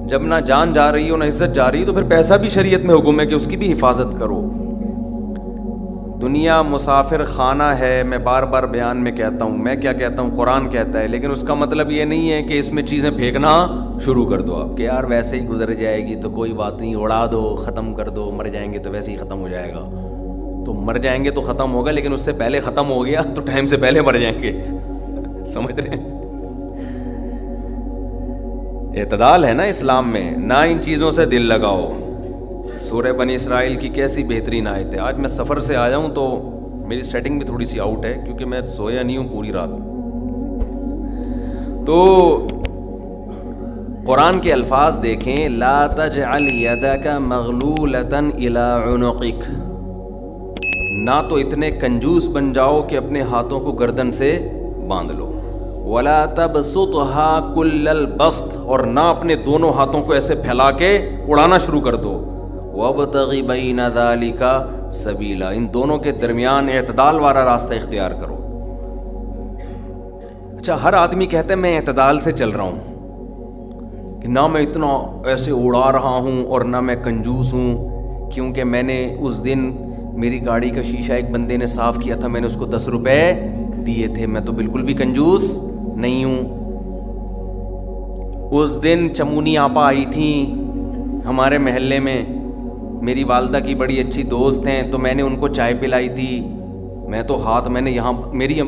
جب نہ جان جا رہی ہو نہ عزت جا رہی ہے تو پھر پیسہ بھی شریعت میں حکم ہے کہ اس کی بھی حفاظت کرو. دنیا مسافر خانہ ہے. میں بار بار بیان میں کہتا ہوں, میں کیا کہتا ہوں, قرآن کہتا ہے, لیکن اس کا مطلب یہ نہیں ہے کہ اس میں چیزیں پھینکنا شروع کر دو آپ کہ یار ویسے ہی گزر جائے گی تو کوئی بات نہیں, اڑا دو, ختم کر دو, مر جائیں گے تو ویسے ہی ختم ہو جائے گا. تو مر جائیں گے تو ختم ہوگا, لیکن اس سے پہلے ختم ہو گیا تو ٹائم سے پہلے مر جائیں گے. سمجھ رہے ہیں؟ اعتدال ہے نا اسلام میں. نہ ان چیزوں سے دل لگاؤ. سورہ بنی اسرائیل کی کیسی بہترین آیت ہے. آج میں سفر سے آیا ہوں تو میری سیٹنگ بھی تھوڑی سی آؤٹ ہے کیونکہ میں سویا نہیں ہوں پوری رات. تو قرآن کے الفاظ دیکھیں, لا تجعل یدک مغلولۃ الی عنقک. نہ تو اتنے کنجوس بن جاؤ کہ اپنے ہاتھوں کو گردن سے باندھ لو, ولا تبسطها کل البسط, اور نہ اپنے دونوں ہاتھوں کو ایسے پھیلا کے اڑانا شروع کر دو. وابتغ بین ذلک سبیلا, ان دونوں کے درمیان اعتدال والا راستہ اختیار کرو. اچھا, ہر آدمی کہتا ہے میں اعتدال سے چل رہا ہوں کہ نہ میں اتنا ایسے اڑا رہا ہوں اور نہ میں کنجوس ہوں, کیونکہ میں نے اس دن میری گاڑی کا شیشہ ایک بندے نے صاف کیا تھا, میں نے اس کو 10 روپے دیے تھے, میں تو بالکل بھی کنجوس نہیں ہوں. اس دن چمونی آپا آئی تھیں ہمارے محلے میں, میری والدہ کی بڑی اچھی دوست ہیں, تو میں نے ان کو چائے پلائی تھی. میں تو میں نے یہاں میری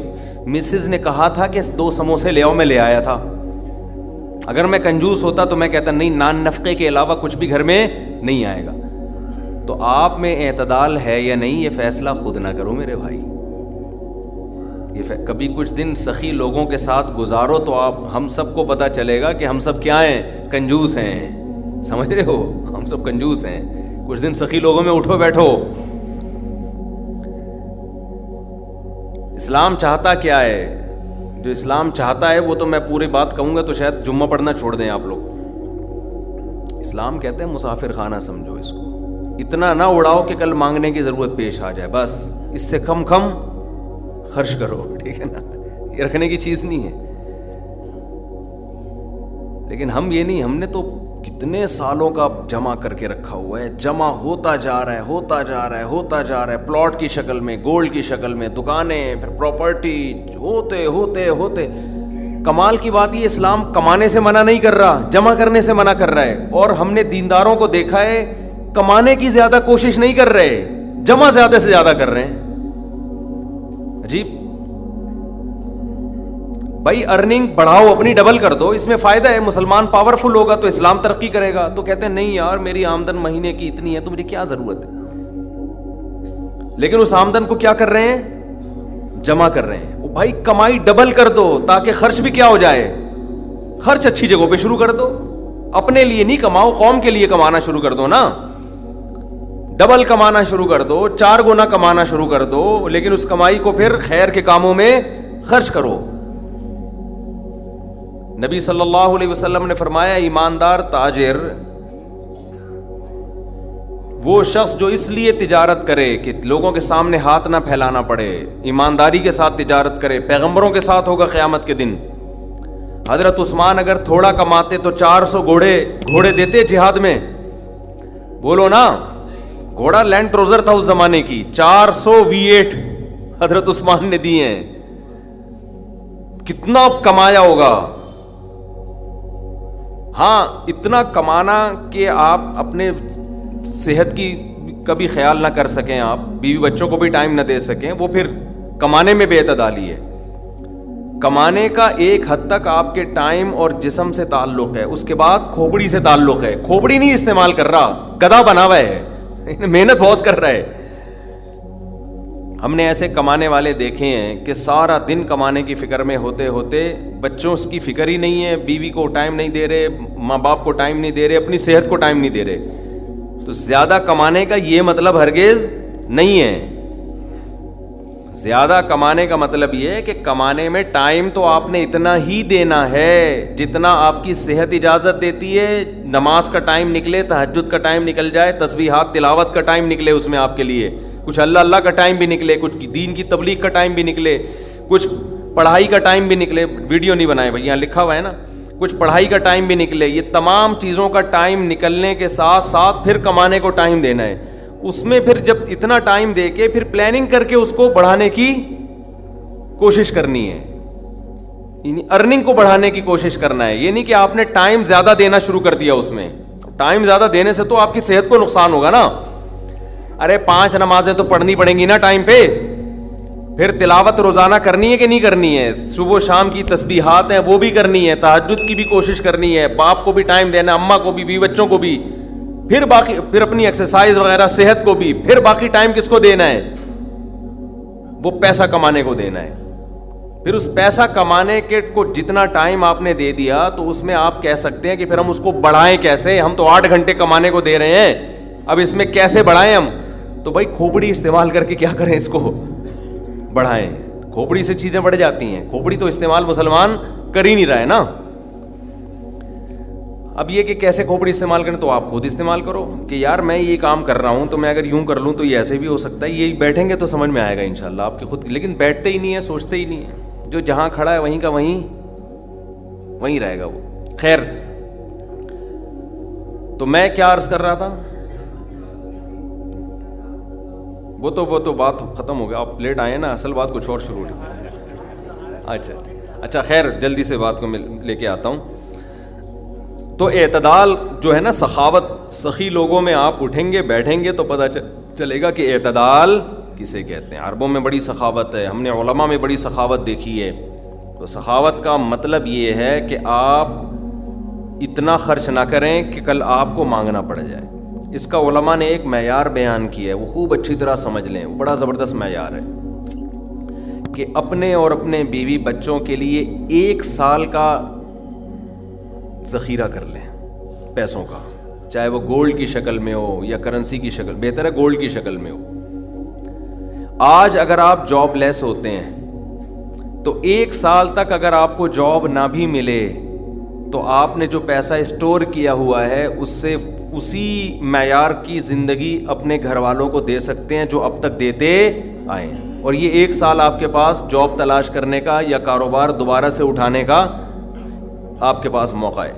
مسز نے کہا تھا کہ 2 سموسے لے آؤ, میں لے آیا تھا. اگر میں کنجوس ہوتا تو میں کہتا نہیں, نان نفقے کے علاوہ کچھ بھی گھر میں نہیں آئے گا. تو آپ میں اعتدال ہے یا نہیں, یہ فیصلہ خود نہ کرو میرے بھائی. کبھی کچھ دن سخی لوگوں کے ساتھ گزارو تو ہم سب کو پتہ چلے گا کہ ہم سب کیا ہیں, کنجوس ہیں. سمجھ رہے ہو, ہم سب کنجوس ہیں. کچھ دن سخی لوگوں میں اٹھو بیٹھو. اسلام چاہتا کیا ہے؟ جو اسلام چاہتا ہے وہ تو میں پوری بات کہوں گا تو شاید جمعہ پڑھنا چھوڑ دیں آپ لوگ. اسلام کہتے ہیں مسافر خانہ سمجھو اس کو, اتنا نہ اڑاؤ کہ کل مانگنے کی ضرورت پیش آ جائے, بس اس سے کم خرچ کرو, ٹھیک ہے نا. یہ رکھنے کی چیز نہیں ہے. لیکن ہم یہ نہیں, ہم نے تو کتنے سالوں کا جمع کر کے رکھا ہوا ہے, جمع ہوتا جا رہا ہے, ہوتا جا رہا ہے, ہوتا جا رہا ہے, پلاٹ کی شکل میں, گولڈ کی شکل میں, دکانیں, پھر پراپرٹی, ہوتے ہوتے ہوتے. کمال کی بات یہ, اسلام کمانے سے منع نہیں کر رہا, جمع کرنے سے منع کر رہا ہے. اور ہم نے دینداروں کو دیکھا ہے کمانے کی زیادہ کوشش نہیں کر رہے, جمع زیادہ سے زیادہ کر رہے ہیں. عجیب بھائی, ارننگ بڑھاؤ, اپنی ڈبل کر دو, اس میں فائدہ ہے. مسلمان پاورفل ہوگا تو اسلام ترقی کرے گا. تو کہتے ہیں نہیں یار میری آمدن مہینے کی اتنی ہے تو مجھے کیا ضرورت ہے. لیکن اس آمدن کو کیا کر رہے ہیں, جمع کر رہے ہیں. وہ بھائی کمائی ڈبل کر دو تاکہ خرچ بھی کیا ہو جائے, خرچ اچھی جگہوں پہ شروع کر دو. اپنے لیے نہیں کماؤ, قوم کے لیے کمانا شروع کر دو نا. ڈبل کمانا شروع کر دو, 4 گنا کمانا شروع کر دو, لیکن اس کمائی کو پھر خیر کے کاموں میں خرچ کرو. نبی صلی اللہ علیہ وسلم نے فرمایا ایماندار تاجر وہ شخص جو اس لیے تجارت کرے کہ لوگوں کے سامنے ہاتھ نہ پھیلانا پڑے, ایمانداری کے ساتھ تجارت کرے. پیغمبروں کے ساتھ ہوگا قیامت کے دن. حضرت عثمان اگر تھوڑا کماتے تو 400 گھوڑے دیتے جہاد میں, بولو نا. گھوڑا لینڈ کروزر تھا اس زمانے کی, 400 V8 حضرت عثمان نے دیے ہیں. کتنا کمایا ہوگا. ہاں اتنا کمانا کہ آپ اپنے صحت کی کبھی خیال نہ کر سکیں, آپ بیوی بچوں کو بھی ٹائم نہ دے سکیں, وہ پھر کمانے میں بے اعتدالی ہے. کمانے کا ایک حد تک آپ کے ٹائم اور جسم سے تعلق ہے, اس کے بعد کھوپڑی سے تعلق ہے. کھوپڑی نہیں استعمال کر رہا, گدھا بنا ہوا ہے, محنت بہت کر رہا ہے. ہم نے ایسے کمانے والے دیکھے ہیں کہ سارا دن کمانے کی فکر میں ہوتے ہوتے بچوں کی فکر ہی نہیں ہے, بیوی کو ٹائم نہیں دے رہے, ماں باپ کو ٹائم نہیں دے رہے, اپنی صحت کو ٹائم نہیں دے رہے. تو زیادہ کمانے کا یہ مطلب ہرگز نہیں ہے. زیادہ کمانے کا مطلب یہ ہے کہ کمانے میں ٹائم تو آپ نے اتنا ہی دینا ہے جتنا آپ کی صحت اجازت دیتی ہے. نماز کا ٹائم نکلے, تہجد کا ٹائم نکل جائے, تسبیحات تلاوت کا ٹائم نکلے اس میں آپ کے لیے, کچھ اللہ کا ٹائم بھی نکلے, کچھ دین کی تبلیغ کا ٹائم بھی نکلے, کچھ پڑھائی کا ٹائم بھی نکلے. ویڈیو نہیں بنائے بھائی, یہاں لکھا ہوا ہے نا, کچھ پڑھائی کا ٹائم بھی نکلے. یہ تمام چیزوں کا ٹائم نکلنے کے ساتھ ساتھ پھر کمانے کو ٹائم دینا ہے. اس میں پھر جب اتنا ٹائم دے کے پھر پلاننگ کر کے اس کو بڑھانے کی کوشش کرنی ہے, یعنی ارننگ کو بڑھانے کی کوشش کرنا ہے. یہ نہیں کہ آپ نے ٹائم زیادہ دینا شروع کر دیا. اس میں ٹائم زیادہ دینے سے تو آپ کی صحت کو نقصان ہوگا نا. ارے 5 نمازیں تو پڑھنی پڑیں گی نا ٹائم پہ. پھر تلاوت روزانہ کرنی ہے کہ نہیں کرنی ہے, صبح و شام کی تسبیحات ہیں وہ بھی کرنی ہے, تہجد کی بھی کوشش کرنی ہے, باپ کو بھی ٹائم دینا, اماں کو بھی, بیوی بچوں کو بھی, پھر اپنی ایکسرسائز وغیرہ صحت کو بھی, پھر باقی ٹائم کس کو دینا ہے, وہ پیسہ کمانے کو دینا ہے. پھر اس پیسہ کمانے کے کو جتنا ٹائم آپ نے دے دیا تو اس میں آپ کہہ سکتے ہیں کہ پھر ہم اس کو بڑھائیں کیسے. ہم تو 8 گھنٹے کمانے کو دے رہے ہیں, اب اس میں کیسے بڑھائیں ہم. تو بھائی کھوپڑی استعمال کر کے کیا کریں, اس کو بڑھائیں. کھوپڑی سے چیزیں بڑھ جاتی ہیں. کھوپڑی تو استعمال مسلمان کر ہی نہیں رہا ہے نا. اب یہ کہ کیسے کھوپڑی استعمال کریں, تو آپ خود استعمال کرو کہ یار میں یہ کام کر رہا ہوں تو میں اگر یوں کر لوں تو یہ ایسے بھی ہو سکتا ہے. یہ بیٹھیں گے تو سمجھ میں آئے گا انشاءاللہ آپ کے خود, لیکن بیٹھتے ہی نہیں ہیں, سوچتے ہی نہیں ہیں. جو جہاں کھڑا ہے وہیں کا وہیں رہے گا وہ. خیر, تو میں کیا عرض کر رہا تھا, وہ تو بات ختم ہو گیا. آپ لیٹ آئے نا, اصل بات کچھ اور شروع ہوئی. اچھا خیر, جلدی سے بات کو میں لے کے آتا ہوں. تو اعتدال جو ہے نا, سخاوت, سخی لوگوں میں آپ اٹھیں گے بیٹھیں گے تو پتہ چلے گا کہ اعتدال کسے کہتے ہیں. عربوں میں بڑی سخاوت ہے, ہم نے علماء میں بڑی سخاوت دیکھی ہے. تو سخاوت کا مطلب یہ ہے کہ آپ اتنا خرچ نہ کریں کہ کل آپ کو مانگنا پڑ جائے. اس کا علماء نے ایک معیار بیان کیا ہے, وہ خوب اچھی طرح سمجھ لیں, وہ بڑا زبردست معیار ہے کہ اپنے اور اپنے بیوی بچوں کے لیے 1 سال کا ذخیرہ کر لیں پیسوں کا, چاہے وہ گولڈ کی شکل میں ہو یا کرنسی کی شکل, بہتر ہے گولڈ کی شکل میں ہو. آج اگر آپ جاب لیس ہوتے ہیں تو 1 سال تک اگر آپ کو جاب نہ بھی ملے تو آپ نے جو پیسہ اسٹور کیا ہوا ہے اس سے اسی معیار کی زندگی اپنے گھر والوں کو دے سکتے ہیں جو اب تک دیتے آئے ہیں. اور یہ 1 سال آپ کے پاس جاب تلاش کرنے کا یا کاروبار دوبارہ سے اٹھانے کا آپ کے پاس موقع ہے.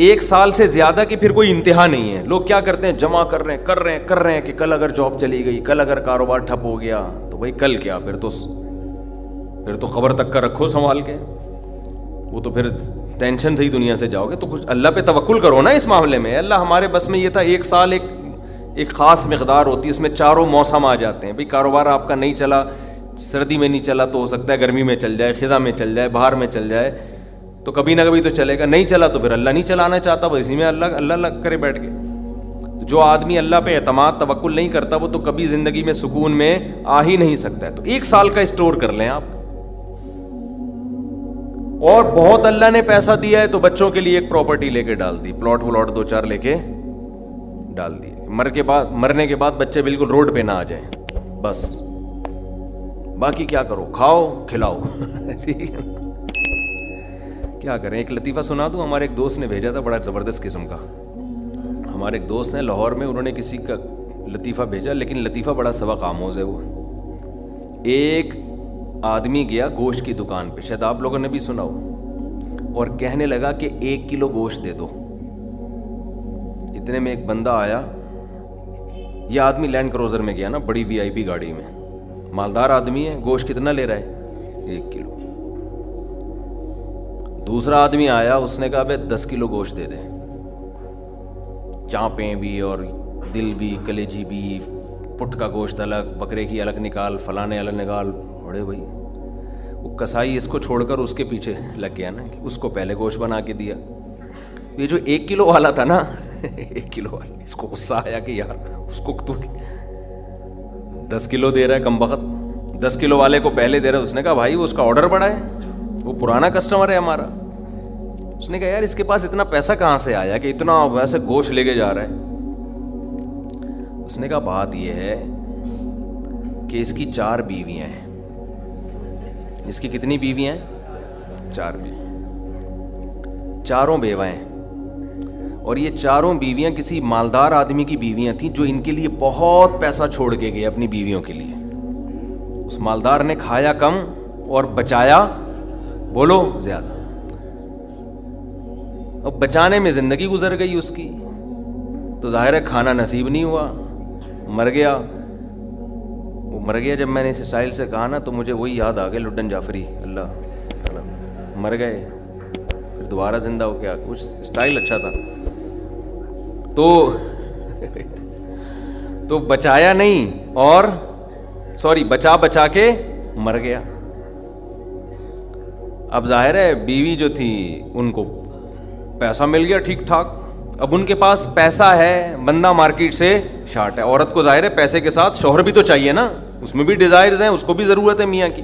1 سال سے زیادہ کی پھر کوئی انتہا نہیں ہے. لوگ کیا کرتے ہیں, جمع کر رہے ہیں کہ کل اگر جاب چلی گئی, کل اگر کاروبار ٹھپ ہو گیا تو بھائی کل کیا, پھر تو خبر تک کا رکھو سنبھال کے, وہ تو پھر ٹینشن سے ہی دنیا سے جاؤ گے. تو کچھ اللہ پہ توکل کرو نا اس معاملے میں. اللہ ہمارے بس میں یہ تھا, 1 سال ایک خاص مقدار ہوتی ہے, اس میں چاروں موسم آ جاتے ہیں. بھائی کاروبار آپ کا نہیں چلا, سردی میں نہیں چلا تو ہو سکتا ہے گرمی میں چل جائے, خزاں میں چل جائے, باہر میں چل جائے, تو کبھی نہ کبھی تو چلے گا. نہیں چلا تو پھر اللہ نہیں چلانا چاہتا, وہ اسی میں اللہ کرے بیٹھ کے. جو آدمی اللہ پہ اعتماد توکل نہیں کرتا وہ تو کبھی زندگی میں سکون میں آ ہی نہیں سکتا ہے. تو 1 سال کا اسٹور کر لیں آپ. اور بہت اللہ نے پیسہ دیا ہے تو بچوں کے لیے ایک پراپرٹی لے کے ڈال دی, پلاٹ 2-4 لے کے ڈال دیے. مرنے کے بعد بچے بالکل روڈ پہ نہ آ جائیں, بس باقی کیا کرو, کھاؤ کھلاؤ. ٹھیک ہے, کیا کریں. ایک لطیفہ سنا دوں, ہمارے ایک دوست نے بھیجا تھا, بڑا زبردست قسم کا. ہمارے ایک دوست ہیں لاہور میں, انہوں نے کسی کا لطیفہ بھیجا, لیکن لطیفہ بڑا سبق آموز ہے. وہ ایک آدمی گیا گوشت کی دکان پہ, شاید آپ لوگوں نے بھی سنا ہو, اور کہنے لگا کہ 1 کلو گوشت دے دو. اتنے میں ایک بندہ آیا, یہ آدمی لینڈ کروزر میں گیا نا, بڑی VIP گاڑی میں, مالدار آدمی ہے. گوشت کتنا لے رہا ہے, 1 کلو. دوسرا آدمی آیا, اس نے کہا بھائی 10 کلو گوشت دے دے, چانپیں بھی اور دل بھی, کلیجی بھی, پٹ کا گوشت الگ, بکرے کی الگ نکال, فلانے الگ نکال. بڑے بھائی وہ کسائی اس کو چھوڑ کر اس کے پیچھے لگ گیا نا, اس کو پہلے گوشت بنا کے دیا. یہ جو 1 کلو والا تھا نا, 1 کلو والا, اس کو غصہ آیا کہ یار اس کو تو 10 کلو دے رہا ہے کم بخت, 10 کلو والے کو پہلے دے رہا ہے. اس نے کہا بھائی وہ اس کا آرڈر بڑا ہے, وہ پرانا کسٹمر ہے ہمارا. اس نے کہا یار اس کے پاس اتنا پیسہ کہاں سے آیا کہ اتنا ویسے گوشت لے کے جا رہا ہے. اس نے کہا بات یہ ہے کہ اس کی 4 بیویاں ہیں. اس کی کتنی بیویاں ہیں, 4 بیوی, 4 بیوہ ہیں. اور یہ 4 بیویاں کسی مالدار آدمی کی بیویاں تھیں جو ان کے لیے بہت پیسہ چھوڑ کے گئے اپنی بیویوں کے لیے. اس مالدار نے کھایا کم اور بچایا بولو زیادہ. اور بچانے میں زندگی گزر گئی اس کی، تو ظاہر ہے کھانا نصیب نہیں ہوا، مر گیا۔ وہ مر گیا جب میں نے اس اسٹائل سے کہا نا، تو مجھے وہی یاد آ گیا لڈن جعفری، اللہ مر گئے پھر دوبارہ زندہ ہو گیا، کچھ اسٹائل اچھا تھا۔ تو بچایا نہیں، اور بچا کے مر گیا۔ اب ظاہر ہے بیوی جو تھی ان کو پیسہ مل گیا ٹھیک ٹھاک، اب ان کے پاس پیسہ ہے، بندہ مارکیٹ سے شارٹ ہے۔ عورت کو ظاہر ہے پیسے کے ساتھ شوہر بھی تو چاہیے نا، اس میں بھی ڈیزائرز ہیں، اس کو بھی ضرورت ہے میاں کی۔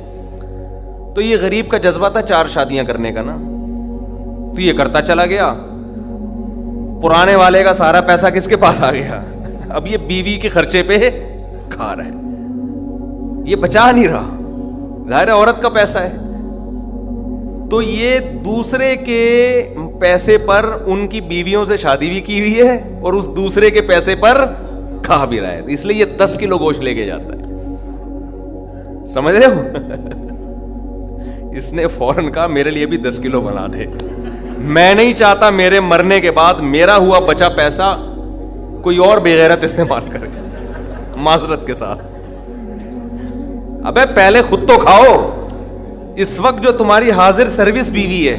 تو یہ غریب کا جذبہ تھا 4 شادیاں کرنے کا نا، تو یہ کرتا چلا گیا، پرانے والے کا سارا پیسہ کس کے پاس آ گیا، اب یہ بیوی کے خرچے پہ کھا رہا ہے، یہ بچا نہیں رہا، ظاہر ہے عورت کا پیسہ ہے۔ تو یہ دوسرے کے پیسے پر ان کی بیویوں سے شادی بھی کی ہوئی ہے، اور اس دوسرے کے پیسے پر کھا بھی رہا ہے، اس لیے یہ 10 کلو گوشت لے کے جاتا ہے، سمجھ رہے ہو؟ اس نے فوراً کہا میرے لیے بھی 10 کلو بنا دے، میں نہیں چاہتا میرے مرنے کے بعد میرا ہوا بچا پیسہ کوئی اور بے غیرت استعمال کرے، معذرت کے ساتھ۔ ابے پہلے خود تو کھاؤ، اس وقت جو تمہاری حاضر سروس بیوی ہے،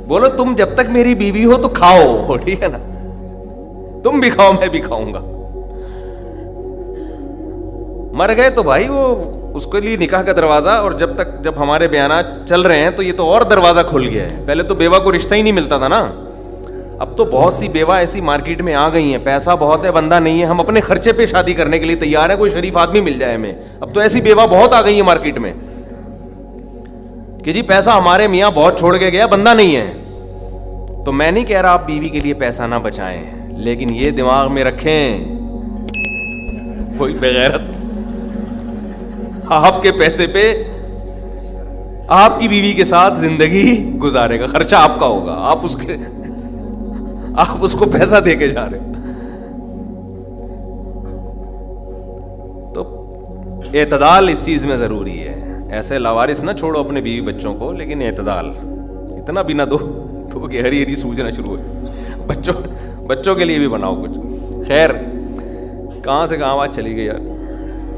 بولو تم جب تک میری بیوی ہو تو کھاؤ، ٹھیک ہے نا، تم بھی کھاؤ میں بھی کھاؤں گا۔ مر گئے تو بھائی وہ اس کے لیے نکاح کا دروازہ، اور جب ہمارے بیانات چل رہے ہیں تو یہ تو اور دروازہ کھل گیا ہے۔ پہلے تو بیوہ کو رشتہ ہی نہیں ملتا تھا نا، اب تو بہت سی بیوہ ایسی مارکیٹ میں آ گئی ہیں، پیسہ بہت ہے، بندہ نہیں ہے، ہم اپنے خرچے پہ شادی کرنے کے لیے تیار ہیں، کوئی شریف آدمی مل جائے ہمیں۔ اب تو ایسی بیوہ بہت آ گئی ہے مارکیٹ میں کہ جی پیسہ ہمارے میاں بہت چھوڑ کے گیا، بندہ نہیں ہے۔ تو میں نہیں کہہ رہا آپ بیوی کے لیے پیسہ نہ بچائیں، لیکن یہ دماغ میں رکھیں کوئی بغیرت آپ کے پیسے پہ آپ کی بیوی کے ساتھ زندگی گزارے گا، خرچہ آپ کا ہوگا، آپ اس کو پیسہ دے کے جا رہے ہیں۔ تو اعتدال اس چیز میں ضروری ہے، ایسے لاوارث نہ چھوڑو اپنے بیوی بچوں کو، لیکن اعتدال، اتنا بھی نہ دو تو کہ ہری ہری سوجنا شروع ہو، بچوں کے لیے بھی بناؤ کچھ۔ خیر، کہاں سے کہاں بات چلی گئی یار،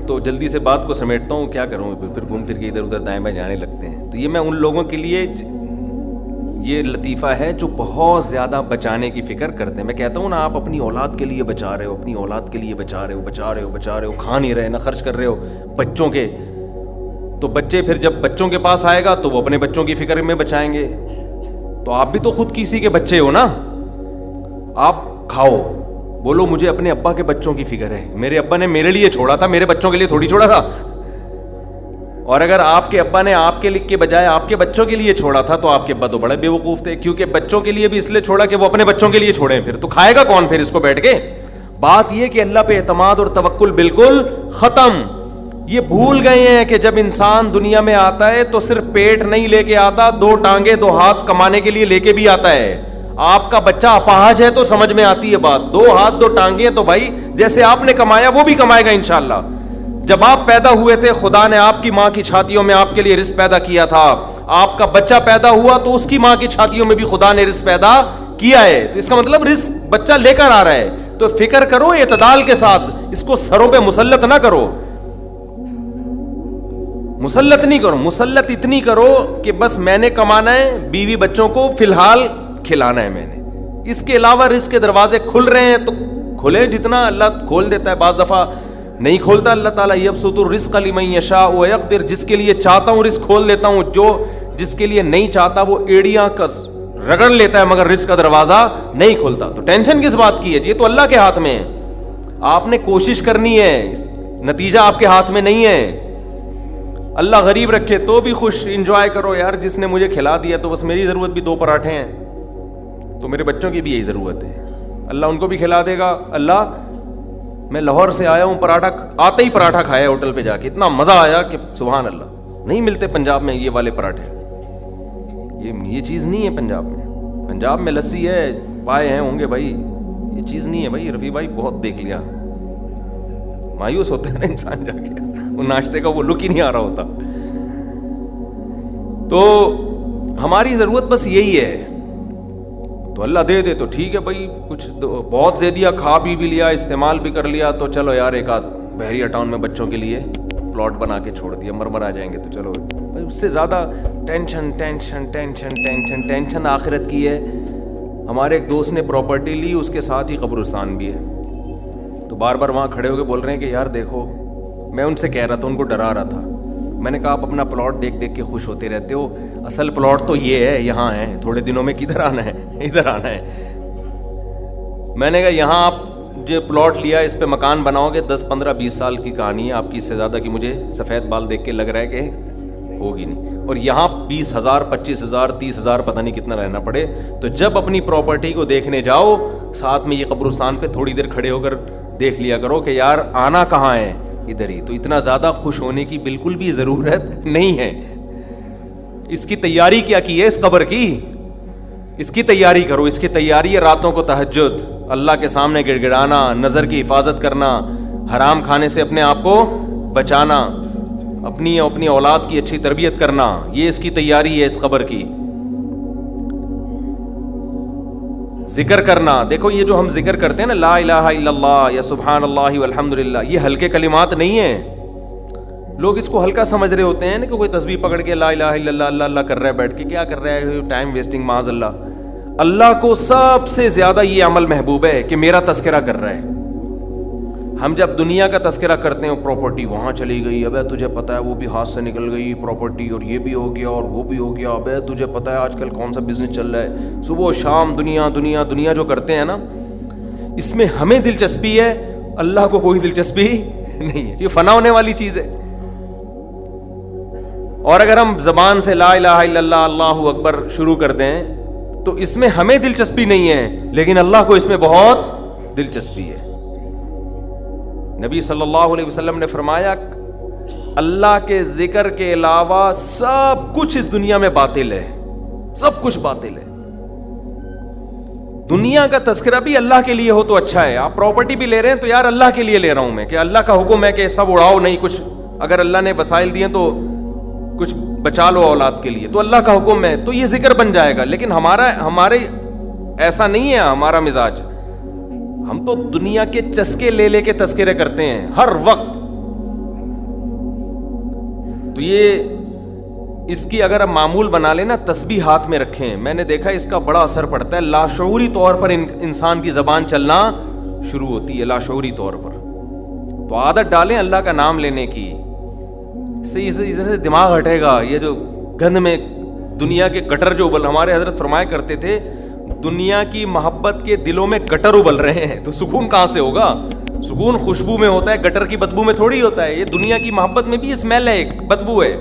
تو جلدی سے بات کو سمیٹتا ہوں، کیا کروں، پھر گھوم پھر کے ادھر ادھر دائیں بائیں جانے لگتے ہیں۔ تو یہ میں ان لوگوں کے لیے یہ لطیفہ ہے جو بہت زیادہ بچانے کی فکر کرتے ہیں۔ میں کہتا ہوں نا، آپ اپنی اولاد کے لیے بچا رہے ہو، اپنی اولاد کے لیے بچا رہے ہو، کھا نہیں رہے، نہ خرچ کر رہے ہو بچوں کے، تو بچے پھر جب بچوں کے پاس آئے گا تو وہ اپنے بچوں کی فکر میں بچائیں گے۔ تو آپ بھی تو خود کسی کے بچے ہو نا، آپ کھاؤ، بولو مجھے اپنے ابا کے بچوں کی فکر ہے، میرے ابا نے میرے لیے چھوڑا تھا، میرے بچوں کے لیے تھوڑی چھوڑا تھا۔ اور اگر آپ کے ابا نے آپ کے لکھ کے بجائے آپ کے بچوں کے لیے چھوڑا تھا تو آپ کے ابا تو بڑے بے وقوف تھے، کیونکہ بچوں کے لیے بھی اس لیے چھوڑا کہ وہ اپنے بچوں کے لیے چھوڑیں، پھر تو کھائے گا کون پھر اس کو بیٹھ کے؟ بات یہ کہ اللہ پہ اعتماد اور توکل بالکل ختم۔ یہ بھول گئے ہیں کہ جب انسان دنیا میں آتا ہے تو صرف پیٹ نہیں لے کے آتا، 2 ٹانگیں 2 ہاتھ کمانے کے لیے لے کے بھی آتا ہے۔ آپ کا بچہ اپاہج ہے تو سمجھ میں آتی ہے بات، 2 ہاتھ 2 ٹانگیں، تو بھائی جیسے آپ نے کمایا وہ بھی کمائے گا انشاءاللہ۔ جب آپ پیدا ہوئے تھے خدا نے آپ کی ماں کی چھاتیوں میں آپ کے لیے رزق پیدا کیا تھا، آپ کا بچہ پیدا ہوا تو اس کی ماں کی چھاتیوں میں بھی خدا نے رزق پیدا کیا ہے، تو اس کا مطلب رزق بچہ لے کر آ رہا ہے۔ تو فکر کرو اعتدال کے ساتھ، اس کو سروں پہ مسلط نہ کرو، مسلط نہیں کرو، مسلط اتنی کرو کہ بس میں نے کمانا ہے، بیوی بچوں کو فی الحال کھلانا ہے میں نے، اس کے علاوہ رزق کے دروازے کھل رہے ہیں تو کھلے، جتنا اللہ کھول دیتا ہے، بعض دفعہ نہیں کھولتا اللہ تعالیٰ، یبسط الرزق لمن یشاء ویقدر، جس کے لیے چاہتا ہوں رزق کھول دیتا ہوں، جو جس کے لیے نہیں چاہتا وہ ایڑیاں کس رگڑ لیتا ہے مگر رزق کا دروازہ نہیں کھولتا۔ تو ٹینشن کس بات کی ہے؟ یہ تو اللہ کے ہاتھ میں ہے، آپ نے کوشش کرنی ہے، نتیجہ آپ کے ہاتھ میں نہیں ہے۔ اللہ غریب رکھے تو بھی خوش، انجوائے کرو یار، جس نے مجھے کھلا دیا تو بس میری ضرورت بھی 2 پراٹھے ہیں، تو میرے بچوں کی بھی یہی ضرورت ہے، اللہ ان کو بھی کھلا دے گا۔ اللہ میں لاہور سے آیا ہوں، پراٹھا آتے ہی پراٹھا کھایا ہوٹل پہ جا کے، اتنا مزہ آیا کہ سبحان اللہ، نہیں ملتے پنجاب میں یہ والے پراٹھے، یہ چیز نہیں ہے پنجاب میں۔ پنجاب میں لسی ہے، پائے ہیں ہوں گے بھائی، یہ چیز نہیں ہے بھائی۔ رفیع بھائی بہت دیکھ لیا، مایوس ہوتا ہے نا انسان جا کے، وہ ناشتے کا وہ لک ہی نہیں آ رہا ہوتا۔ تو ہماری ضرورت بس یہی ہے تو اللہ دے دے تو ٹھیک ہے بھائی, کچھ بہت دے دیا, کھا بھی لیا, استعمال بھی کر لیا, تو چلو یار ایک آدھ بحریہ ٹاؤن میں بچوں کے لیے پلاٹ بنا کے چھوڑ دیا, مر آ جائیں گے تو چلو بھائی. اس سے زیادہ tension tension tension tension tension آخرت کی ہے. ہمارے ایک دوست نے پراپرٹی لی, اس کے ساتھ ہی قبرستان بھی ہے, تو بار بار وہاں کھڑے ہو کے بول رہے ہیں کہ یار دیکھو, میں ان سے کہہ رہا تھا, ان کو ڈرا رہا تھا, میں نے کہا آپ اپنا پلاٹ دیکھ دیکھ کے خوش ہوتے رہتے ہو, اصل پلاٹ تو یہ ہے, یہاں ہے, تھوڑے دنوں میں کدھر آنا ہے, ادھر آنا ہے. میں نے کہا یہاں آپ جو پلاٹ لیا اس پہ مکان بناؤ گے 10 15 20 سال کی کہانی ہے آپ کی, اس سے زیادہ کی مجھے سفید بال دیکھ کے لگ رہا ہے کہ ہوگی نہیں, اور یہاں 20,000 25,000 30,000 پتہ نہیں کتنا رہنا پڑے. تو جب اپنی پراپرٹی کو دیکھنے جاؤ, ساتھ میں یہ قبرستان پہ تھوڑی دیر کھڑے ہو کر دیکھ لیا کرو کہ یار آنا کہاں ہے, ادھر ہی. تو اتنا زیادہ خوش ہونے کی بالکل بھی ضرورت نہیں ہے. اس کی تیاری کیا کی ہے اس قبر کی, اس کی تیاری کرو. اس کی تیاری ہے راتوں کو تہجد, اللہ کے سامنے گڑ گڑانا, نظر کی حفاظت کرنا, حرام کھانے سے اپنے آپ کو بچانا, اپنی اولاد کی اچھی تربیت کرنا. یہ اس کی تیاری ہے اس قبر کی. ذکر کرنا, دیکھو یہ جو ہم ذکر کرتے ہیں نا, لا الہ الا اللہ یا سبحان اللہ والحمدللہ, یہ ہلکے کلمات نہیں ہیں. لوگ اس کو ہلکا سمجھ رہے ہوتے ہیں نا, کہ کوئی تسبیح پکڑ کے لا الہ الا اللہ اللہ اللہ کر رہا ہے بیٹھ کے, کیا کر رہا ہے, ٹائم ویسٹنگ, معاذ اللہ. اللہ کو سب سے زیادہ یہ عمل محبوب ہے کہ میرا تذکرہ کر رہا ہے. ہم جب دنیا کا تذکرہ کرتے ہیں, پراپرٹی وہاں چلی گئی, ابے تجھے پتہ ہے وہ بھی ہاتھ سے نکل گئی پراپرٹی, اور یہ بھی ہو گیا اور وہ بھی ہو گیا, ابے تجھے پتہ ہے آج کل کون سا بزنس چل رہا ہے, صبح و شام دنیا دنیا دنیا جو کرتے ہیں نا, اس میں ہمیں دلچسپی ہے, اللہ کو کوئی دلچسپی نہیں ہے. یہ فنا ہونے والی چیز ہے. اور اگر ہم زبان سے لا الہ الا اللہ اللہ اکبر شروع کر دیں تو اس میں ہمیں دلچسپی نہیں ہے, لیکن اللہ کو اس میں بہت دلچسپی ہے. نبی صلی اللہ علیہ وسلم نے فرمایا اللہ کے ذکر کے علاوہ سب کچھ اس دنیا میں باطل ہے, سب کچھ باطل ہے. دنیا کا تذکرہ بھی اللہ کے لیے ہو تو اچھا ہے. آپ پراپرٹی بھی لے رہے ہیں تو یار اللہ کے لیے لے رہا ہوں میں, کہ اللہ کا حکم ہے کہ سب اڑاؤ نہیں, کچھ اگر اللہ نے وسائل دیے تو کچھ بچا لو اولاد کے لیے, تو اللہ کا حکم ہے تو یہ ذکر بن جائے گا. لیکن ہمارے ایسا نہیں ہے ہمارا مزاج. ہم تو دنیا کے چسکے لے لے کے تذکرے کرتے ہیں ہر وقت. تو یہ اس کی اگر ہم معمول بنا لیں نا, تسبیح ہاتھ میں رکھیں, میں نے دیکھا اس کا بڑا اثر پڑتا ہے. لاشعوری طور پر انسان کی زبان چلنا شروع ہوتی ہے, لاشعوری طور پر. تو عادت ڈالیں اللہ کا نام لینے کی, ادھر سے دماغ ہٹے گا. یہ جو گند میں دنیا کے گٹر جو ہمارے حضرت فرمایا کرتے تھے, دنیا کی محبت کے دلوں میں گٹر ابل رہے ہیں, تو سکون کہاں سے ہوگا؟ سکون خوشبو میں ہوتا ہے, گٹر کی بدبو میں تھوڑی ہوتا ہے. یہ دنیا کی محبت میں بھی اسمیل ہے, ایک بدبو ہے.